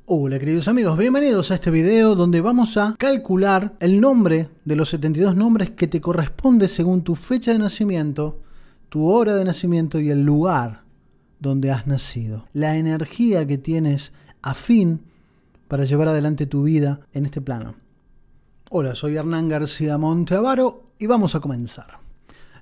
Hola queridos amigos, bienvenidos a este video donde vamos a calcular el nombre de los 72 nombres que te corresponde según tu fecha de nacimiento, tu hora de nacimiento y el lugar donde has nacido. La energía que tienes afín para llevar adelante tu vida en este plano. Hola, soy Hernán García Monteavaro y vamos a comenzar.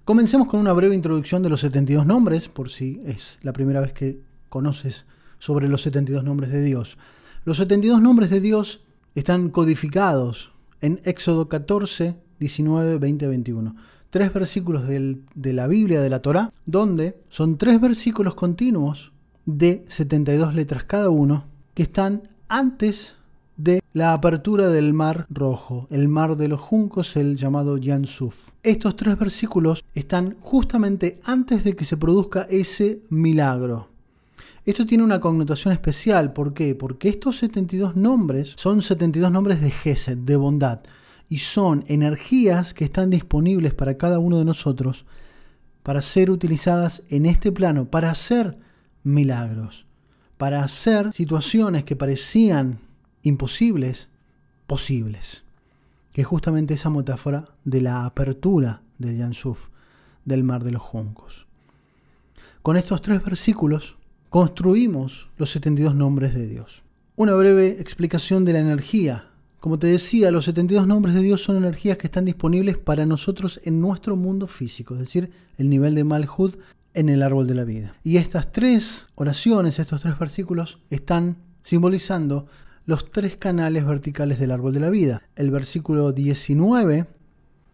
Comencemos con una breve introducción de los 72 nombres, por si es la primera vez que conoces sobre los 72 nombres de Dios. Los 72 nombres de Dios están codificados en Éxodo 14, 19, 20, 21. 3 versículos de la Biblia, de la Torá, donde son 3 versículos continuos de 72 letras cada uno, que están antes de la apertura del Mar Rojo, el Mar de los Juncos, el llamado Yam Suf. Estos 3 versículos están justamente antes de que se produzca ese milagro. Esto tiene una connotación especial. ¿Por qué? Porque estos 72 nombres son 72 nombres de Gesed, de bondad, y son energías que están disponibles para cada uno de nosotros para ser utilizadas en este plano, para hacer milagros, para hacer situaciones que parecían imposibles, posibles. Que es justamente esa metáfora de la apertura del Yam Suf, del Mar de los Juncos. Con estos 3 versículos construimos los 72 nombres de Dios. Una breve explicación de la energía. Como te decía, los 72 nombres de Dios son energías que están disponibles para nosotros en nuestro mundo físico, es decir, el nivel de Malhut en el árbol de la vida. Y estas 3 oraciones, estos 3 versículos, están simbolizando los 3 canales verticales del árbol de la vida. El versículo 19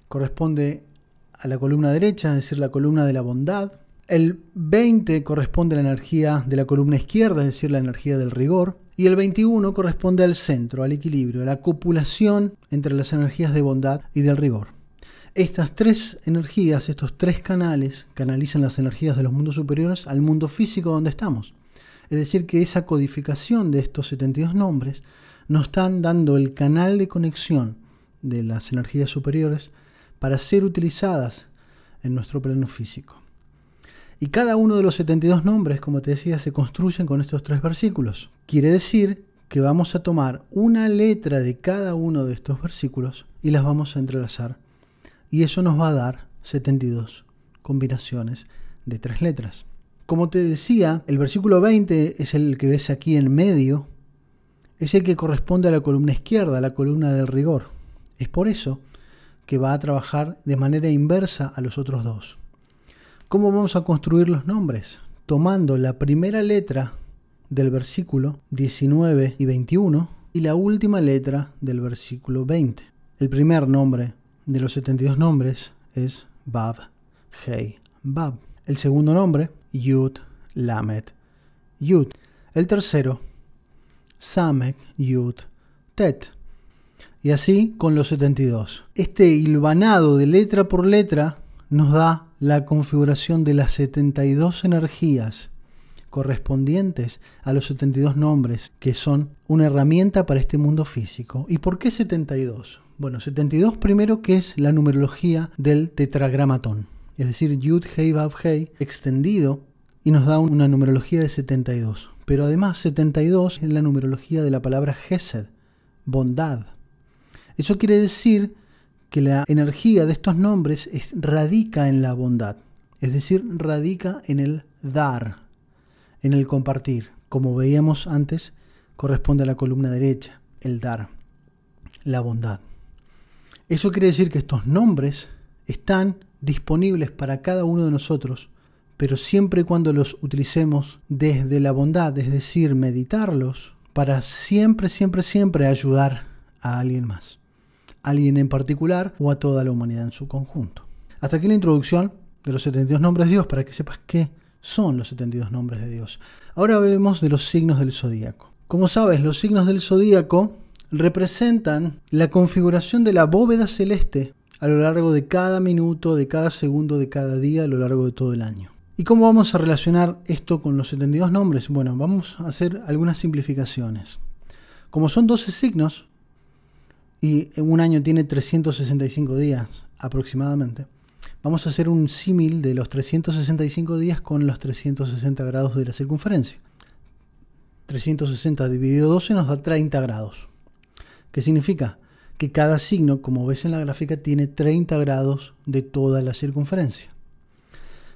corresponde a la columna derecha, es decir, la columna de la bondad. El 20 corresponde a la energía de la columna izquierda, es decir, la energía del rigor. Y el 21 corresponde al centro, al equilibrio, a la copulación entre las energías de bondad y del rigor. Estas 3 energías, estos 3 canales, canalizan las energías de los mundos superiores al mundo físico donde estamos. Es decir, que esa codificación de estos 72 nombres nos están dando el canal de conexión de las energías superiores para ser utilizadas en nuestro plano físico. Y cada uno de los 72 nombres, como te decía, se construyen con estos 3 versículos. Quiere decir que vamos a tomar una letra de cada uno de estos versículos y las vamos a entrelazar. Y eso nos va a dar 72 combinaciones de 3 letras. Como te decía, el versículo 20 es el que ves aquí en medio. Es el que corresponde a la columna izquierda, a la columna del rigor. Es por eso que va a trabajar de manera inversa a los otros 2. ¿Cómo vamos a construir los nombres? Tomando la primera letra del versículo 19 y 21 y la última letra del versículo 20. El primer nombre de los 72 nombres es Bab, Hei, Bab. El segundo nombre, Yud, Lamed, Yud. El tercero, Samek, Yud, Tet. Y así con los 72. Este hilvanado de letra por letra nos da la configuración de las 72 energías correspondientes a los 72 nombres, que son una herramienta para este mundo físico. ¿Y por qué 72? Bueno, 72 primero, que es la numerología del tetragramatón, es decir, Yud, Hei, Vav, Hei, extendido, y nos da una numerología de 72. Pero además 72 es la numerología de la palabra Gesed, bondad. Eso quiere decir que la energía de estos nombres radica en la bondad, es decir, radica en el dar, en el compartir. Como veíamos antes, corresponde a la columna derecha, el dar, la bondad. Eso quiere decir que estos nombres están disponibles para cada uno de nosotros, pero siempre y cuando los utilicemos desde la bondad, es decir, meditarlos para siempre, siempre, siempre ayudar a alguien más. Alguien en particular o a toda la humanidad en su conjunto. Hasta aquí la introducción de los 72 nombres de Dios, para que sepas qué son los 72 nombres de Dios. Ahora hablemos de los signos del zodíaco. Como sabes, los signos del zodíaco representan la configuración de la bóveda celeste a lo largo de cada minuto, de cada segundo, de cada día, a lo largo de todo el año. ¿Y cómo vamos a relacionar esto con los 72 nombres? Bueno, vamos a hacer algunas simplificaciones. Como son 12 signos, y un año tiene 365 días aproximadamente, vamos a hacer un símil de los 365 días con los 360 grados de la circunferencia. 360 dividido 12 nos da 30 grados. ¿Qué significa? Que cada signo, como ves en la gráfica, tiene 30 grados de toda la circunferencia.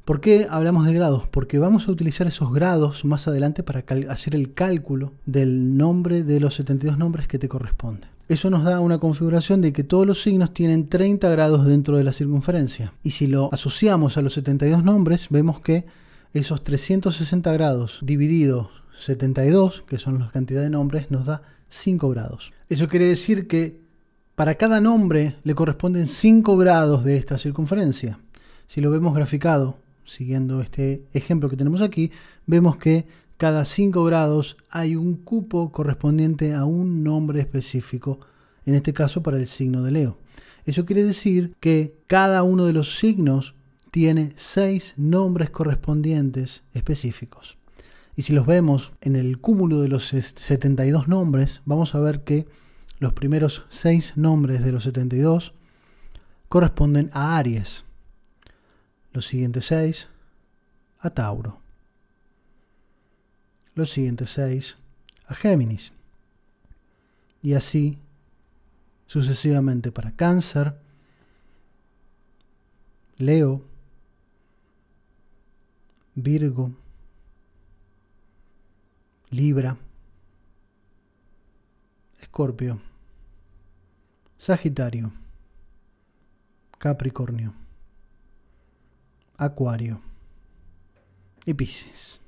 ¿Por qué hablamos de grados? Porque vamos a utilizar esos grados más adelante para hacer el cálculo del nombre de los 72 nombres que te corresponde. Eso nos da una configuración de que todos los signos tienen 30 grados dentro de la circunferencia. Y si lo asociamos a los 72 nombres, vemos que esos 360 grados divididos 72, que son la cantidad de nombres, nos da 5 grados. Eso quiere decir que para cada nombre le corresponden 5 grados de esta circunferencia. Si lo vemos graficado, siguiendo este ejemplo que tenemos aquí, vemos que cada 5 grados hay un cupo correspondiente a un nombre específico, en este caso para el signo de Leo. Eso quiere decir que cada uno de los signos tiene 6 nombres correspondientes específicos. Y si los vemos en el cúmulo de los 72 nombres, vamos a ver que los primeros 6 nombres de los 72 corresponden a Aries. Los siguientes 6 a Tauro. Los siguientes 6 a Géminis. Y así sucesivamente para Cáncer, Leo, Virgo, Libra, Escorpio, Sagitario, Capricornio, Acuario y Piscis.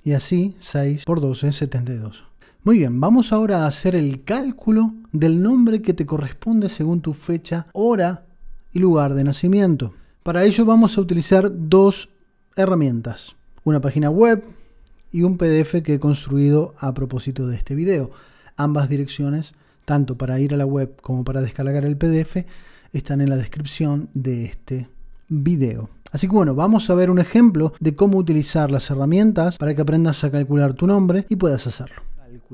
Y así 6 por 12, 72. Muy bien, vamos ahora a hacer el cálculo del nombre que te corresponde según tu fecha, hora y lugar de nacimiento. Para ello vamos a utilizar dos herramientas, una página web y un PDF que he construido a propósito de este video. Ambas direcciones, tanto para ir a la web como para descargar el PDF, están en la descripción de este video. Así que bueno, vamos a ver un ejemplo de cómo utilizar las herramientas para que aprendas a calcular tu nombre y puedas hacerlo.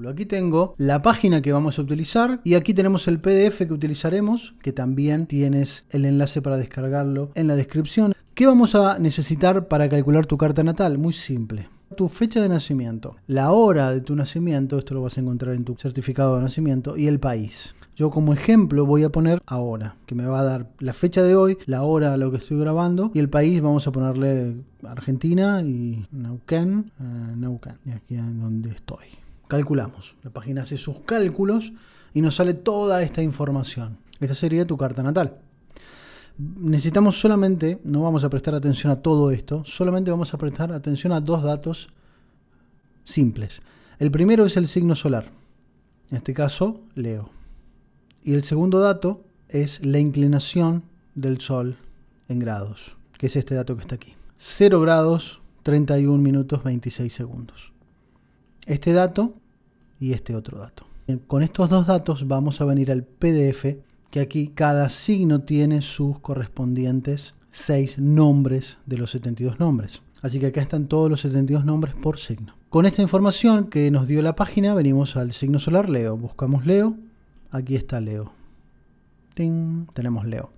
Aquí tengo la página que vamos a utilizar y aquí tenemos el PDF que utilizaremos, que también tienes el enlace para descargarlo en la descripción. ¿Qué vamos a necesitar para calcular tu carta natal? Muy simple. Tu fecha de nacimiento, la hora de tu nacimiento, esto lo vas a encontrar en tu certificado de nacimiento, y el país. Yo como ejemplo voy a poner ahora, que me va a dar la fecha de hoy, la hora a lo que estoy grabando, y el país vamos a ponerle Argentina y Neuquén, y aquí es donde estoy. Calculamos, la página hace sus cálculos y nos sale toda esta información. Esta sería tu carta natal. Necesitamos solamente, no vamos a prestar atención a todo esto, solamente vamos a prestar atención a dos datos simples. El primero es el signo solar, en este caso Leo. Y el segundo dato es la inclinación del Sol en grados, que es este dato que está aquí. 0 grados, 31 minutos, 26 segundos. Este dato y este otro dato. Con estos dos datos vamos a venir al PDF, que aquí cada signo tiene sus correspondientes 6 nombres de los 72 nombres. Así que acá están todos los 72 nombres por signo. Con esta información que nos dio la página, venimos al signo solar Leo. Buscamos Leo. Aquí está Leo. ¡Ting! Tenemos Leo.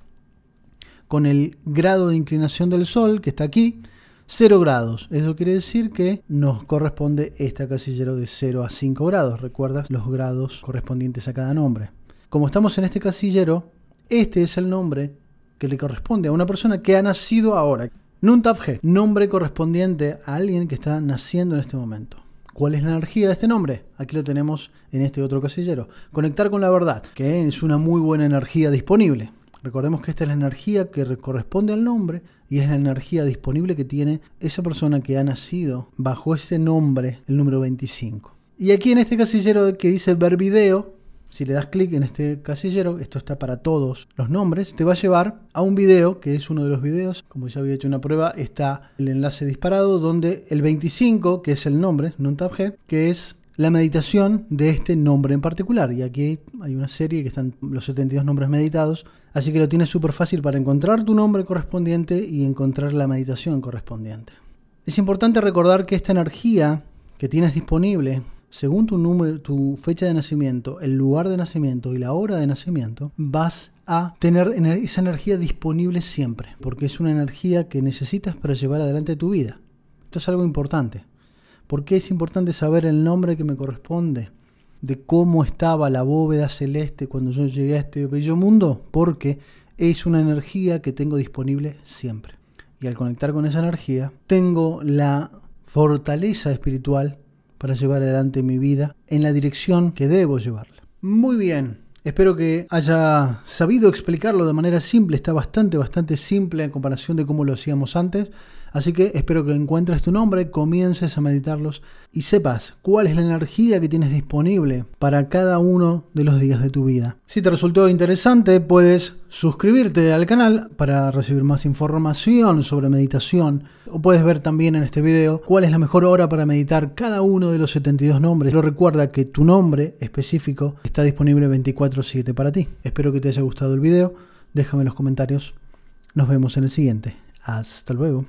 Con el grado de inclinación del Sol, que está aquí, 0 grados. Eso quiere decir que nos corresponde este casillero de 0 a 5 grados. ¿Recuerdas los grados correspondientes a cada nombre? Como estamos en este casillero, este es el nombre que le corresponde a una persona que ha nacido ahora. Nuntafje, nombre correspondiente a alguien que está naciendo en este momento. ¿Cuál es la energía de este nombre? Aquí lo tenemos en este otro casillero. Conectar con la verdad, que es una muy buena energía disponible. Recordemos que esta es la energía que corresponde al nombre y es la energía disponible que tiene esa persona que ha nacido bajo ese nombre, el número 25. Y aquí en este casillero que dice ver video, si le das clic en este casillero, esto está para todos los nombres, te va a llevar a un video que es uno de los videos. Como ya había hecho una prueba, está el enlace disparado donde el 25, que es el nombre, Nuntafje, que es la meditación de este nombre en particular. Y aquí hay una serie que están los 72 nombres meditados, así que lo tienes súper fácil para encontrar tu nombre correspondiente y encontrar la meditación correspondiente. Es importante recordar que esta energía que tienes disponible, según tu número, tu fecha de nacimiento, el lugar de nacimiento y la hora de nacimiento, vas a tener esa energía disponible siempre, porque es una energía que necesitas para llevar adelante tu vida. Esto es algo importante, ¿Por qué es importante saber el nombre que me corresponde? De cómo estaba la bóveda celeste cuando yo llegué a este bello mundo, porque es una energía que tengo disponible siempre. Y al conectar con esa energía, tengo la fortaleza espiritual para llevar adelante mi vida en la dirección que debo llevarla. Muy bien, espero que haya sabido explicarlo de manera simple. Está bastante simple en comparación de cómo lo hacíamos antes. Así que espero que encuentres tu nombre, comiences a meditarlos y sepas cuál es la energía que tienes disponible para cada uno de los días de tu vida. Si te resultó interesante, puedes suscribirte al canal para recibir más información sobre meditación. O puedes ver también en este video cuál es la mejor hora para meditar cada uno de los 72 nombres. Pero recuerda que tu nombre específico está disponible 24/7 para ti. Espero que te haya gustado el video. Déjame en los comentarios. Nos vemos en el siguiente. Hasta luego.